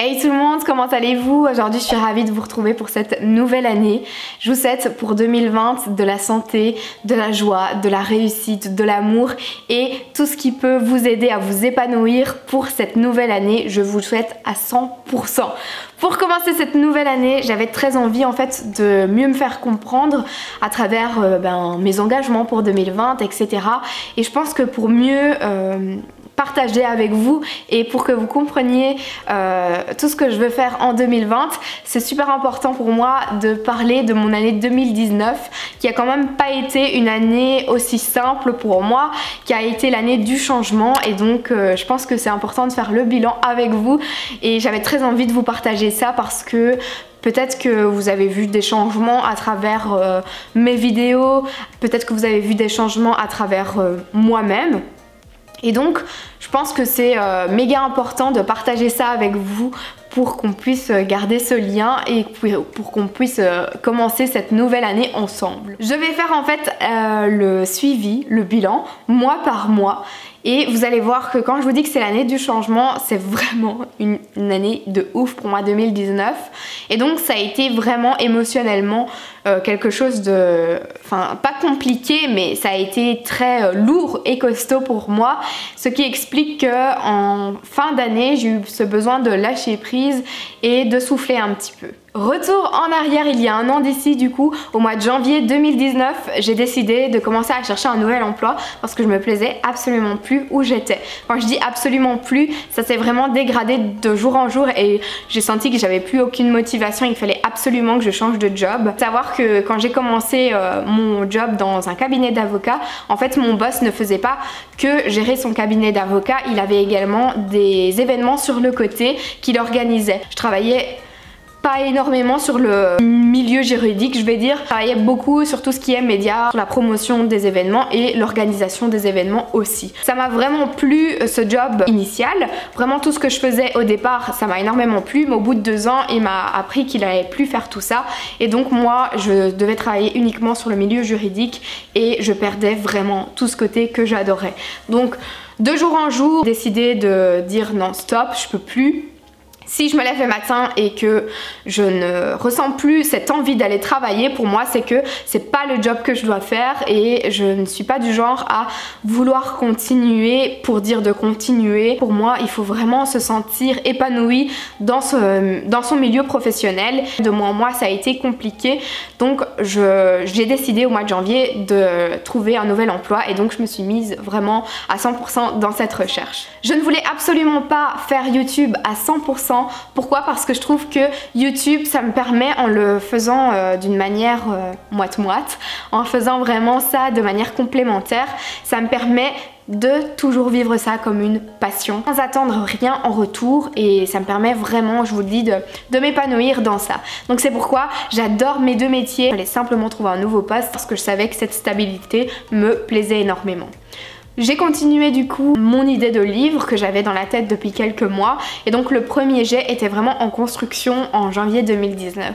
Hey tout le monde, comment allez-vous? Aujourd'hui je suis ravie de vous retrouver pour cette nouvelle année. Je vous souhaite pour 2020 de la santé, de la joie, de la réussite, de l'amour et tout ce qui peut vous aider à vous épanouir pour cette nouvelle année. Je vous le souhaite à 100%. Pour commencer cette nouvelle année, j'avais très envie en fait de mieux me faire comprendre à travers mes engagements pour 2020, etc. Et je pense que pour mieux partager avec vous et pour que vous compreniez tout ce que je veux faire en 2020, c'est super important pour moi de parler de mon année 2019 qui a quand même pas été une année aussi simple pour moi, qui a été l'année du changement et donc je pense que c'est important de faire le bilan avec vous et j'avais très envie de vous partager ça parce que peut-être que vous avez vu des changements à travers mes vidéos, peut-être que vous avez vu des changements à travers moi-même. Et donc je pense que c'est méga important de partager ça avec vous pour qu'on puisse garder ce lien et pour qu'on puisse commencer cette nouvelle année ensemble. Je vais faire en fait le suivi, le bilan, mois par mois. Et vous allez voir que quand je vous dis que c'est l'année du changement, c'est vraiment une année de ouf pour moi 2019. Et donc ça a été vraiment émotionnellement quelque chose de... Enfin, pas compliqué, mais ça a été très lourd et costaud pour moi. Ce qui explique qu'en fin d'année, j'ai eu ce besoin de lâcher prise et de souffler un petit peu. Retour en arrière il y a un an d'ici du coup, au mois de janvier 2019, j'ai décidé de commencer à chercher un nouvel emploi parce que je me plaisais absolument plus où j'étais. Quand je dis absolument plus, ça s'est vraiment dégradé de jour en jour et j'ai senti que j'avais plus aucune motivation et qu'il fallait absolument que je change de job. Savoir que quand j'ai commencé mon job dans un cabinet d'avocat, en fait mon boss ne faisait pas que gérer son cabinet d'avocat, il avait également des événements sur le côté qu'il organisait. Je travaillais pas énormément sur le milieu juridique, je vais dire. Je travaillais beaucoup sur tout ce qui est médias, sur la promotion des événements et l'organisation des événements aussi. Ça m'a vraiment plu ce job initial. Vraiment tout ce que je faisais au départ, ça m'a énormément plu, mais au bout de 2 ans, il m'a appris qu'il allait plus faire tout ça. Et donc moi, je devais travailler uniquement sur le milieu juridique et je perdais vraiment tout ce côté que j'adorais. Donc de jour en jour, j'ai décidé de dire non stop, je peux plus. Si je me lève le matin et que je ne ressens plus cette envie d'aller travailler, pour moi c'est que c'est pas le job que je dois faire et je ne suis pas du genre à vouloir continuer pour dire de continuer. Pour moi il faut vraiment se sentir épanoui dans son milieu professionnel. De mois en mois ça a été compliqué, donc j'ai décidé au mois de janvier de trouver un nouvel emploi et donc je me suis mise vraiment à 100% dans cette recherche. Je ne voulais absolument pas faire YouTube à 100%. Pourquoi? Parce que je trouve que YouTube ça me permet, en le faisant d'une manière moite-moite, en faisant vraiment ça de manière complémentaire, ça me permet de toujours vivre ça comme une passion sans attendre rien en retour et ça me permet vraiment, je vous le dis, de m'épanouir dans ça. Donc c'est pourquoi j'adore mes deux métiers. J'allais simplement trouver un nouveau poste parce que je savais que cette stabilité me plaisait énormément. J'ai continué du coup mon idée de livre que j'avais dans la tête depuis quelques mois et donc le premier jet était vraiment en construction en janvier 2019.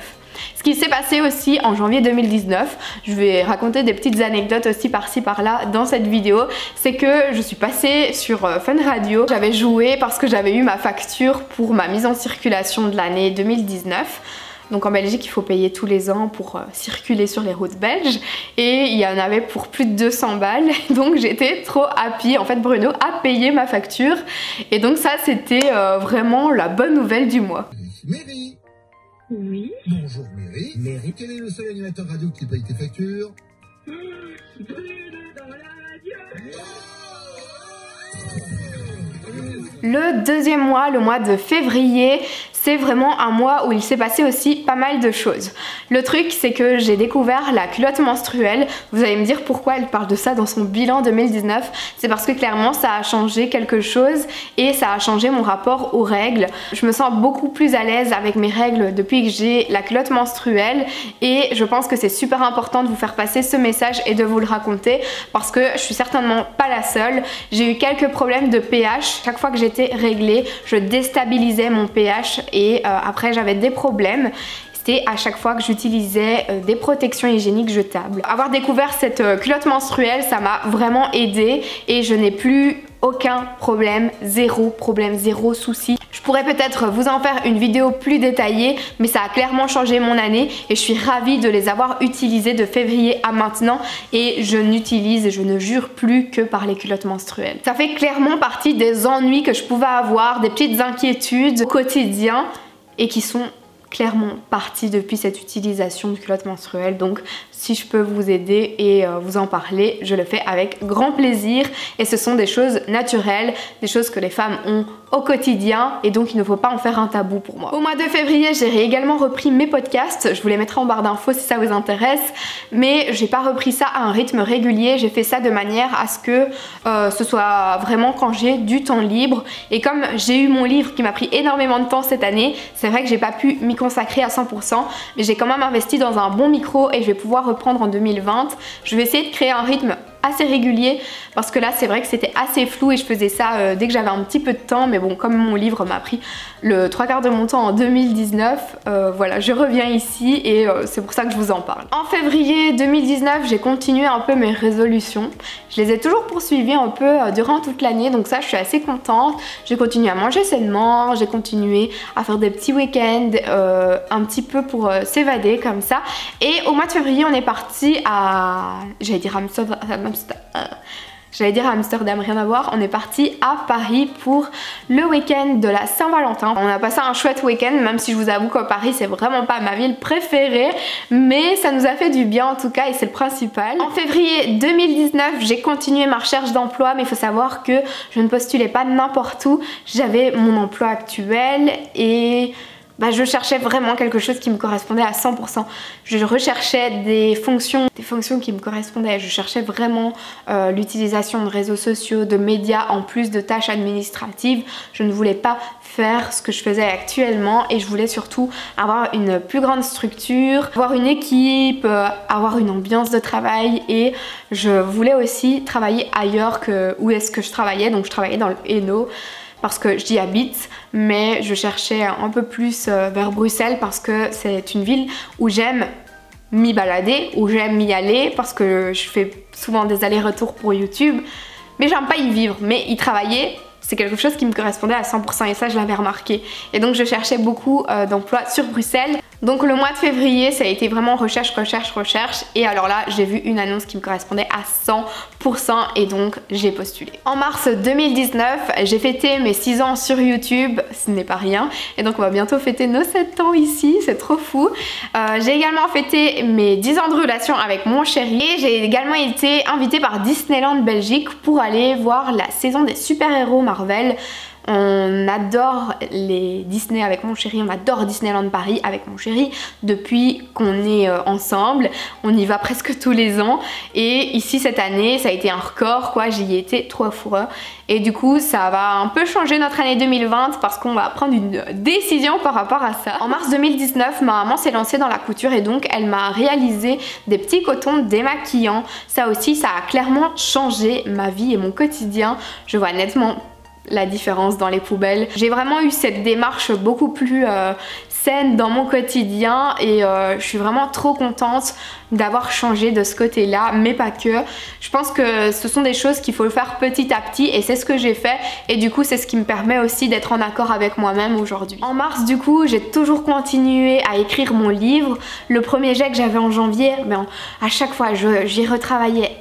Ce qui s'est passé aussi en janvier 2019, je vais raconter des petites anecdotes aussi par-ci par-là dans cette vidéo, c'est que je suis passée sur Fun Radio, j'avais joué parce que j'avais eu ma facture pour ma mise en circulation de l'année 2019. Donc en Belgique il faut payer tous les ans pour circuler sur les routes belges et il y en avait pour plus de 200 balles donc j'étais trop happy. En fait Bruno a payé ma facture et donc ça c'était vraiment la bonne nouvelle du mois. Mary. Oui. Bonjour Mary. Mary, quel est le seul animateur radio qui paye tes factures? Bruno dans la radio. Le deuxième mois, le mois de février, c'est vraiment un mois où il s'est passé aussi pas mal de choses. Le truc c'est que j'ai découvert la culotte menstruelle. Vous allez me dire pourquoi elle parle de ça dans son bilan 2019. C'est parce que clairement ça a changé quelque chose et ça a changé mon rapport aux règles. Je me sens beaucoup plus à l'aise avec mes règles depuis que j'ai la culotte menstruelle et je pense que c'est super important de vous faire passer ce message et de vous le raconter parce que je suis certainement pas la seule. J'ai eu quelques problèmes de pH. Chaque fois que j'étais réglée, je déstabilisais mon pH et après j'avais des problèmes. C'était à chaque fois que j'utilisais des protections hygiéniques jetables. Avoir découvert cette culotte menstruelle, ça m'a vraiment aidée et je n'ai plus aucun problème, zéro souci. Je pourrais peut-être vous en faire une vidéo plus détaillée, mais ça a clairement changé mon année et je suis ravie de les avoir utilisées de février à maintenant et je n'utilise et je ne jure plus que par les culottes menstruelles. Ça fait clairement partie des ennuis que je pouvais avoir, des petites inquiétudes au quotidien et qui sont clairement partie depuis cette utilisation de culottes menstruelles. Donc si je peux vous aider et vous en parler, je le fais avec grand plaisir et ce sont des choses naturelles, des choses que les femmes ont au quotidien et donc il ne faut pas en faire un tabou pour moi. Au mois de février, j'ai également repris mes podcasts, je vous les mettrai en barre d'infos si ça vous intéresse, mais j'ai pas repris ça à un rythme régulier, j'ai fait ça de manière à ce que ce soit vraiment quand j'ai du temps libre et comme j'ai eu mon livre qui m'a pris énormément de temps cette année, c'est vrai que j'ai pas pu m'y consacrer à 100%, mais j'ai quand même investi dans un bon micro et je vais pouvoir reprendre en 2020. Je vais essayer de créer un rythme assez régulier parce que là c'est vrai que c'était assez flou et je faisais ça dès que j'avais un petit peu de temps, mais bon, comme mon livre m'a pris le 3/4 de mon temps en 2019, voilà, je reviens ici et c'est pour ça que je vous en parle. En février 2019, j'ai continué un peu mes résolutions. Je les ai toujours poursuivies un peu durant toute l'année, donc ça je suis assez contente. J'ai continué à manger sainement, j'ai continué à faire des petits week-ends un petit peu pour s'évader comme ça. Et au mois de février, on est parti à... J'allais dire Amsterdam, rien à voir. On est parti à Paris pour le week-end de la Saint-Valentin. On a passé un chouette week-end, même si je vous avoue que Paris c'est vraiment pas ma ville préférée, mais ça nous a fait du bien en tout cas et c'est le principal. En février 2019, j'ai continué ma recherche d'emploi, mais il faut savoir que je ne postulais pas n'importe où. J'avais mon emploi actuel et... je cherchais vraiment quelque chose qui me correspondait à 100%. Je recherchais des fonctions qui me correspondaient. Je cherchais vraiment l'utilisation de réseaux sociaux, de médias en plus de tâches administratives. Je ne voulais pas faire ce que je faisais actuellement et je voulais surtout avoir une plus grande structure, avoir une équipe, avoir une ambiance de travail et je voulais aussi travailler ailleurs que où est-ce que je travaillais. Donc je travaillais dans le Hainaut, parce que j'y habite, mais je cherchais un peu plus vers Bruxelles parce que c'est une ville où j'aime m'y balader, où j'aime m'y aller parce que je fais souvent des allers-retours pour YouTube, mais j'aime pas y vivre, mais y travailler, c'est quelque chose qui me correspondait à 100% et ça je l'avais remarqué. Et donc je cherchais beaucoup d'emplois sur Bruxelles. Donc le mois de février ça a été vraiment recherche et alors là j'ai vu une annonce qui me correspondait à 100% et donc j'ai postulé. En mars 2019 j'ai fêté mes 6 ans sur YouTube, ce n'est pas rien, et donc on va bientôt fêter nos 7 ans ici, c'est trop fou. J'ai également fêté mes 10 ans de relation avec mon chéri et j'ai également été invitée par Disneyland Belgique pour aller voir la saison des super-héros Marvel. On adore les Disney avec mon chéri, on adore Disneyland Paris avec mon chéri depuis qu'on est ensemble. On y va presque tous les ans et ici cette année ça a été un record quoi, j'y ai été 3 fois et du coup ça va un peu changer notre année 2020 parce qu'on va prendre une décision par rapport à ça. En mars 2019 ma maman s'est lancée dans la couture et donc elle m'a réalisé des petits cotons démaquillants. Ça aussi ça a clairement changé ma vie et mon quotidien. Je vois nettement la différence dans les poubelles. J'ai vraiment eu cette démarche beaucoup plus saine dans mon quotidien et je suis vraiment trop contente d'avoir changé de ce côté-là, mais pas que. Je pense que ce sont des choses qu'il faut faire petit à petit et c'est ce que j'ai fait et du coup c'est ce qui me permet aussi d'être en accord avec moi-même aujourd'hui. En mars du coup j'ai toujours continué à écrire mon livre. Le premier jet que j'avais en janvier, à chaque fois j'y retravaillais,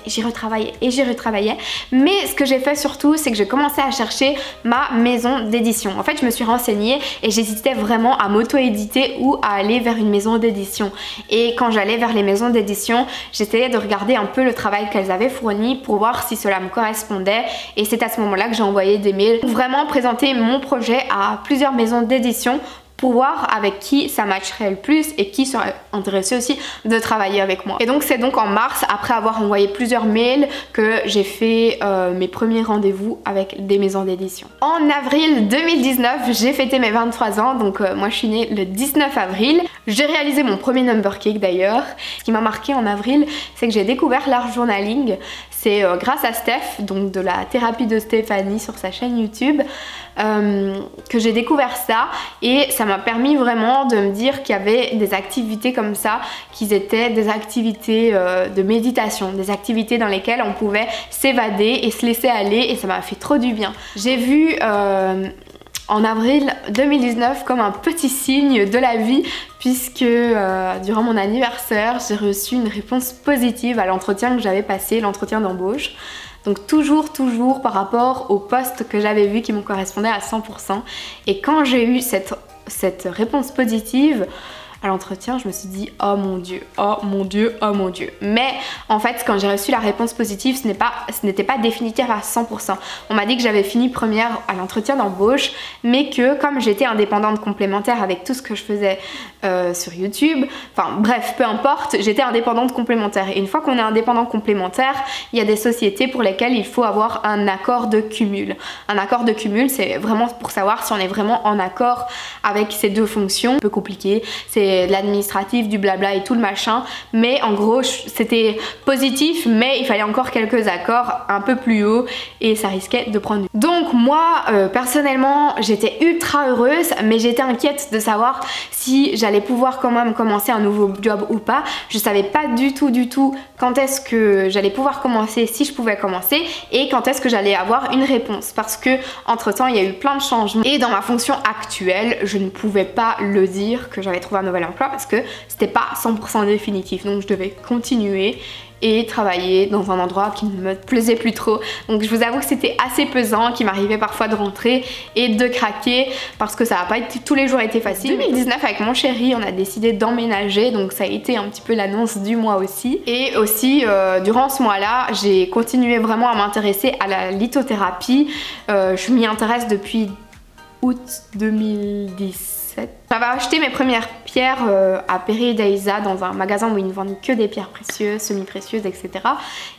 mais ce que j'ai fait surtout c'est que j'ai commencé à chercher ma maison d'édition. En fait je me suis renseignée et j'hésitais vraiment à m'auto-éditer ou à aller vers une maison d'édition et quand j'allais vers les maisons d'édition, j'essayais de regarder un peu le travail qu'elles avaient fourni pour voir si cela me correspondait et c'est à ce moment-là que j'ai envoyé des mails pour vraiment présenter mon projet à plusieurs maisons d'édition pour voir avec qui ça matcherait le plus et qui serait intéressé aussi de travailler avec moi. Et donc c'est donc en mars, après avoir envoyé plusieurs mails, que j'ai fait mes premiers rendez-vous avec des maisons d'édition. En avril 2019, j'ai fêté mes 23 ans, donc moi je suis née le 19 avril. J'ai réalisé mon premier number cake d'ailleurs. Ce qui m'a marqué en avril, c'est que j'ai découvert l'art journaling. c'est grâce à Steph, donc de la thérapie de Stéphanie sur sa chaîne YouTube, que j'ai découvert ça, et ça m'a permis vraiment de me dire qu'il y avait des activités comme ça, qui étaient des activités de méditation, des activités dans lesquelles on pouvait s'évader et se laisser aller, et ça m'a fait trop du bien. J'ai vu en avril 2019 comme un petit signe de la vie, puisque durant mon anniversaire j'ai reçu une réponse positive à l'entretien que j'avais passé, l'entretien d'embauche. Donc toujours par rapport au poste que j'avais vu qui me correspondait à 100%. Et quand j'ai eu cette réponse positive à l'entretien, je me suis dit oh mon dieu, oh mon dieu, oh mon dieu. Mais en fait quand j'ai reçu la réponse positive, ce n'était pas définitif à 100%. On m'a dit que j'avais fini première à l'entretien d'embauche, mais que comme j'étais indépendante complémentaire avec tout ce que je faisais sur YouTube, enfin bref, peu importe, j'étais indépendante complémentaire. Et une fois qu'on est indépendant complémentaire, il y a des sociétés pour lesquelles il faut avoir un accord de cumul. Un accord de cumul, c'est vraiment pour savoir si on est vraiment en accord avec ces deux fonctions. Un peu compliqué, c'est de l'administratif, du blabla et tout le machin, mais en gros c'était positif, mais il fallait encore quelques accords un peu plus haut et ça risquait de prendre. Donc moi personnellement j'étais ultra heureuse, mais j'étais inquiète de savoir si j'allais pouvoir quand même commencer un nouveau job ou pas. Je savais pas du tout quand est-ce que j'allais pouvoir commencer, si je pouvais commencer, et quand est-ce que j'allais avoir une réponse, parce que entre temps il y a eu plein de changements, et dans ma fonction actuelle je ne pouvais pas le dire que j'avais trouvé un nouvel emploi parce que c'était pas 100% définitif, donc je devais continuer et travailler dans un endroit qui ne me plaisait plus trop. Donc je vous avoue que c'était assez pesant, qu'il m'arrivait parfois de rentrer et de craquer parce que ça n'a pas été, tous les jours été facile. En 2019 avec mon chéri on a décidé d'emménager, donc ça a été un petit peu l'annonce du mois aussi. Et aussi durant ce mois là j'ai continué vraiment à m'intéresser à la lithothérapie. Je m'y intéresse depuis août 2010. J'avais acheté mes premières pierres à Perry Daiza dans un magasin où ils ne vendent que des pierres précieuses, semi-précieuses, etc.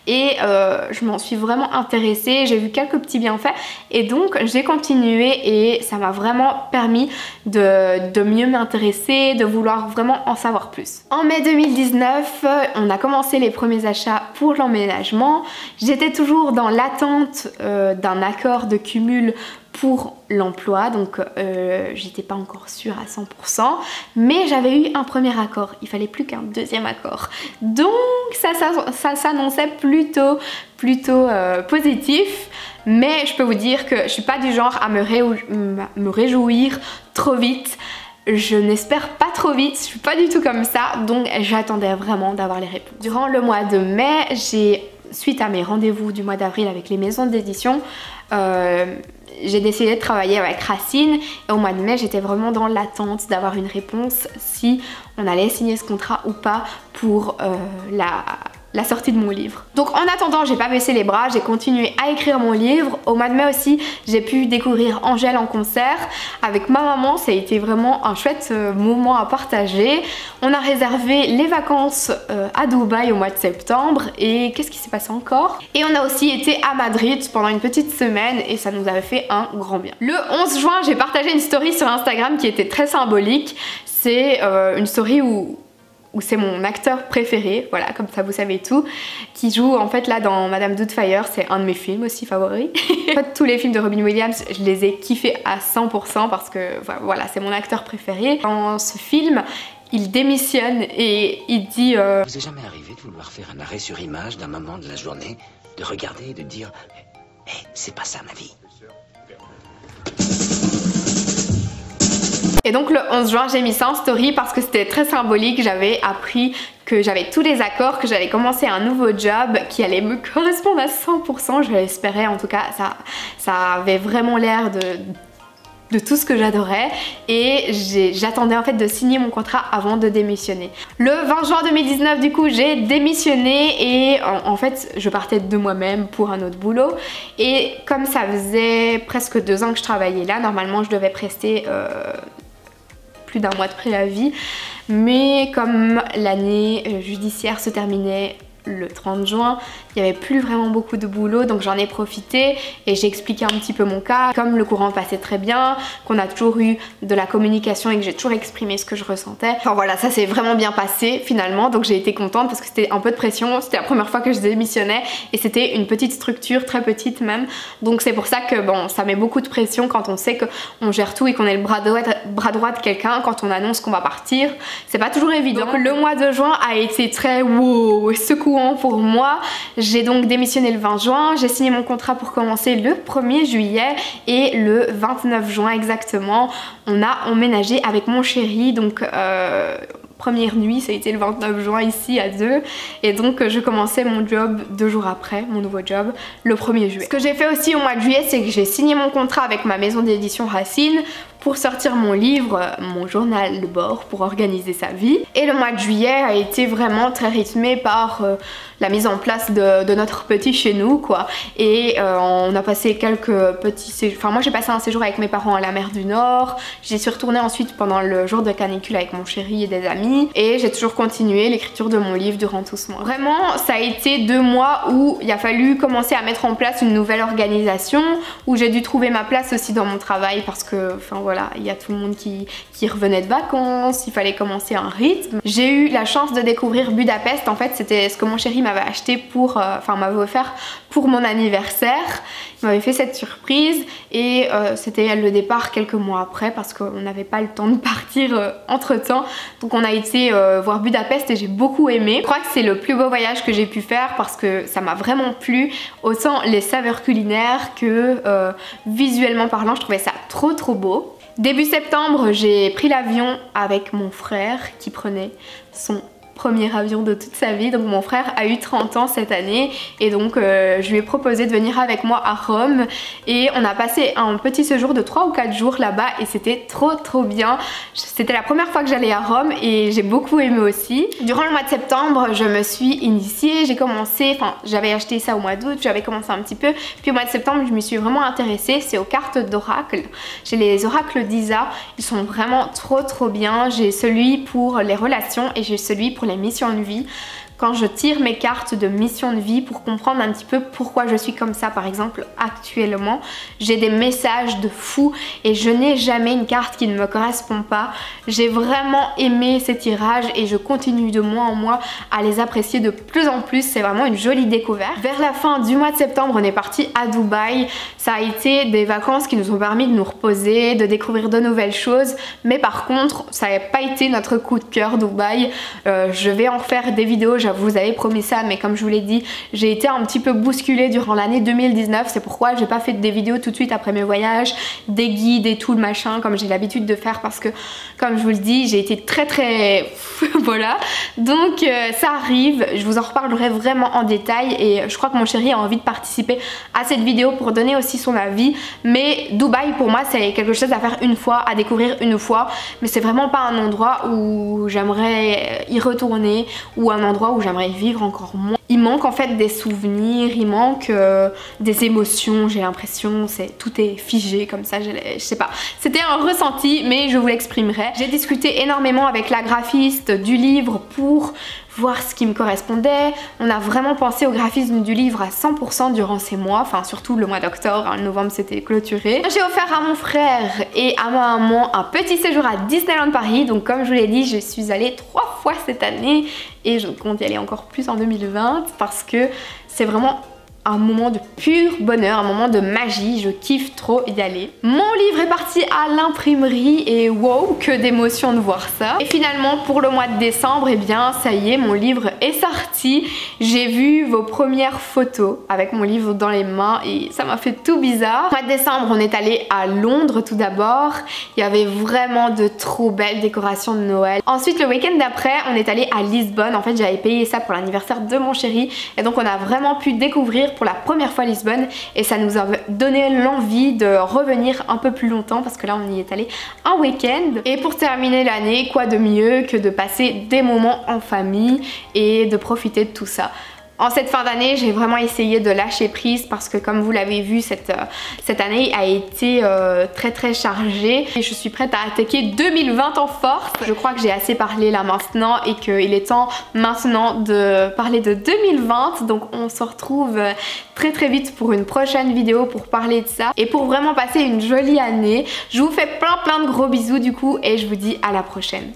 Et je m'en suis vraiment intéressée, j'ai vu quelques petits bienfaits et donc j'ai continué et ça m'a vraiment permis de mieux m'intéresser, de vouloir vraiment en savoir plus. En mai 2019, on a commencé les premiers achats pour l'emménagement. J'étais toujours dans l'attente d'un accord de cumul pour l'emploi, donc j'étais pas encore sûre à 100%, mais j'avais eu un premier accord, il fallait plus qu'un deuxième accord, donc ça s'annonçait plutôt positif. Mais je peux vous dire que je suis pas du genre à me réjouir trop vite. Je n'espère pas trop vite, je suis pas du tout comme ça, donc j'attendais vraiment d'avoir les réponses. Durant le mois de mai, suite à mes rendez-vous du mois d'avril avec les maisons d'édition, j'ai décidé de travailler avec Racine et au mois de mai j'étais vraiment dans l'attente d'avoir une réponse si on allait signer ce contrat ou pas pour la sortie de mon livre. Donc en attendant j'ai pas baissé les bras, j'ai continué à écrire mon livre. Au mois de mai aussi j'ai pu découvrir Angèle en concert avec ma maman, ça a été vraiment un chouette moment à partager. On a réservé les vacances à Dubaï au mois de septembre et qu'est-ce qui s'est passé encore? Et on a aussi été à Madrid pendant une petite semaine et ça nous avait fait un grand bien. Le 11 juin j'ai partagé une story sur Instagram qui était très symbolique. C'est une story où c'est mon acteur préféré, voilà, comme ça vous savez tout, qui joue en fait là dans Madame Doubtfire, c'est un de mes films aussi favoris. En fait tous les films de Robin Williams, je les ai kiffés à 100% parce que voilà, c'est mon acteur préféré. Dans ce film, il démissionne et il dit Vous est jamais arrivé de vouloir faire un arrêt sur image d'un moment de la journée, de regarder et de dire hey, c'est pas ça ma vie. Et donc le 11 juin j'ai mis ça en story parce que c'était très symbolique, j'avais appris que j'avais tous les accords, que j'allais commencer un nouveau job qui allait me correspondre à 100%, je l'espérais en tout cas, ça avait vraiment l'air de tout ce que j'adorais et j'attendais en fait de signer mon contrat avant de démissionner. Le 20 juin 2019 du coup j'ai démissionné et en fait je partais de moi-même pour un autre boulot et comme ça faisait presque 2 ans que je travaillais là, normalement je devais prester plus d'un mois de préavis, mais comme l'année judiciaire se terminait le 30 juin, il n'y avait plus vraiment beaucoup de boulot, donc j'en ai profité et j'ai expliqué un petit peu mon cas. Comme le courant passait très bien, qu'on a toujours eu de la communication et que j'ai toujours exprimé ce que je ressentais. Enfin voilà, ça s'est vraiment bien passé finalement, donc j'ai été contente parce que c'était un peu de pression. C'était la première fois que je démissionnais et c'était une petite structure, très petite même. Donc c'est pour ça que bon, ça met beaucoup de pression quand on sait qu'on gère tout et qu'on est le bras droit de quelqu'un quand on annonce qu'on va partir. C'est pas toujours évident. Donc le mois de juin a été très wow, secouant pour moi. J'ai donc démissionné le 20 juin, j'ai signé mon contrat pour commencer le 1er juillet et le 29 juin exactement, on a emménagé avec mon chéri. Donc première nuit, ça a été le 29 juin ici à 2 et donc je commençais mon job 2 jours après, mon nouveau job, le 1er juillet. Ce que j'ai fait aussi au mois de juillet, c'est que j'ai signé mon contrat avec ma maison d'édition Racine pour sortir mon livre, mon journal de bord pour organiser sa vie. Et le mois de juillet a été vraiment très rythmé par la mise en place de notre petit chez nous quoi. Et on a passé quelques petits séjours, enfin moi j'ai passé un séjour avec mes parents à la mer du Nord, j'y suis retournée ensuite pendant le jour de canicule avec mon chéri et des amis et j'ai toujours continué l'écriture de mon livre durant tout ce mois. Vraiment ça a été 2 mois où il a fallu commencer à mettre en place une nouvelle organisation, où j'ai dû trouver ma place aussi dans mon travail parce que enfin voilà, il y a tout le monde qui revenait de vacances, il fallait commencer un rythme. J'ai eu la chance de découvrir Budapest, en fait c'était ce que mon chéri m'avait acheté pour, m'avait offert pour mon anniversaire. Il m'avait fait cette surprise et c'était le départ quelques mois après parce qu'on n'avait pas le temps de partir entre temps. Donc on a été voir Budapest et j'ai beaucoup aimé. Je crois que c'est le plus beau voyage que j'ai pu faire parce que ça m'a vraiment plu. Autant les saveurs culinaires que visuellement parlant, je trouvais ça trop beau. Début septembre, j'ai pris l'avion avec mon frère qui prenait son premier avion de toute sa vie. Donc mon frère a eu 30 ans cette année et donc je lui ai proposé de venir avec moi à Rome et on a passé un petit séjour de 3 ou 4 jours là-bas et c'était trop bien. C'était la première fois que j'allais à Rome et j'ai beaucoup aimé aussi. Durant le mois de septembre, je me suis initiée, j'ai commencé, enfin j'avais acheté ça au mois d'août, j'avais commencé un petit peu, puis au mois de septembre je m'y suis vraiment intéressée, c'est aux cartes d'oracle. J'ai les oracles d'Isa, ils sont vraiment trop bien. J'ai celui pour les relations et j'ai celui pour les missions de vie. Quand je tire mes cartes de mission de vie pour comprendre un petit peu pourquoi je suis comme ça, par exemple actuellement, j'ai des messages de fou et je n'ai jamais une carte qui ne me correspond pas. J'ai vraiment aimé ces tirages et je continue de mois en mois à les apprécier de plus en plus. C'est vraiment une jolie découverte. Vers la fin du mois de septembre, on est parti à Dubaï. Ça a été des vacances qui nous ont permis de nous reposer, de découvrir de nouvelles choses, mais par contre ça n'a pas été notre coup de cœur Dubaï. Je vais en faire des vidéos, je vous avais promis ça, mais comme je vous l'ai dit, j'ai été un petit peu bousculée durant l'année 2019, c'est pourquoi j'ai pas fait des vidéos tout de suite après mes voyages, des guides et tout le machin comme j'ai l'habitude de faire parce que comme je vous le dis, j'ai été très voilà, donc ça arrive, je vous en reparlerai vraiment en détail et je crois que mon chéri a envie de participer à cette vidéo pour donner aussi son avis, mais Dubaï pour moi c'est quelque chose à faire une fois, à découvrir une fois, mais c'est vraiment pas un endroit où j'aimerais y retourner ou un endroit où j'aimerais vivre encore moins. Il manque en fait des souvenirs, il manque des émotions, j'ai l'impression, tout est figé comme ça, je sais pas. C'était un ressenti mais je vous l'exprimerai. J'ai discuté énormément avec la graphiste du livre pour voir ce qui me correspondait. On a vraiment pensé au graphisme du livre à 100% durant ces mois, enfin surtout le mois d'octobre, hein, le novembre c'était clôturé. J'ai offert à mon frère et à ma maman un petit séjour à Disneyland Paris, donc comme je vous l'ai dit, je suis allée 3 fois cette année et je compte y aller encore plus en 2020 parce que c'est vraiment un moment de pur bonheur, un moment de magie, je kiffe trop y aller. Mon livre est parti à l'imprimerie et wow, que d'émotion de voir ça. Et finalement pour le mois de décembre, et bien ça y est, mon livre est sorti. J'ai vu vos premières photos avec mon livre dans les mains et ça m'a fait tout bizarre. Au mois de décembre, on est allé à Londres tout d'abord. Il y avait vraiment de trop belles décorations de Noël. Ensuite, le week-end d'après, on est allé à Lisbonne. En fait, j'avais payé ça pour l'anniversaire de mon chéri et donc on a vraiment pu découvrir pour la première fois Lisbonne et ça nous a donné l'envie de revenir un peu plus longtemps parce que là on y est allé un week-end. Et pour terminer l'année, quoi de mieux que de passer des moments en famille et de profiter de tout ça. En cette fin d'année, j'ai vraiment essayé de lâcher prise parce que comme vous l'avez vu, cette année a été très chargée. Et je suis prête à attaquer 2020 en force. Je crois que j'ai assez parlé là maintenant et qu'il est temps maintenant de parler de 2020. Donc on se retrouve très vite pour une prochaine vidéo pour parler de ça et pour vraiment passer une jolie année. Je vous fais plein de gros bisous du coup et je vous dis à la prochaine.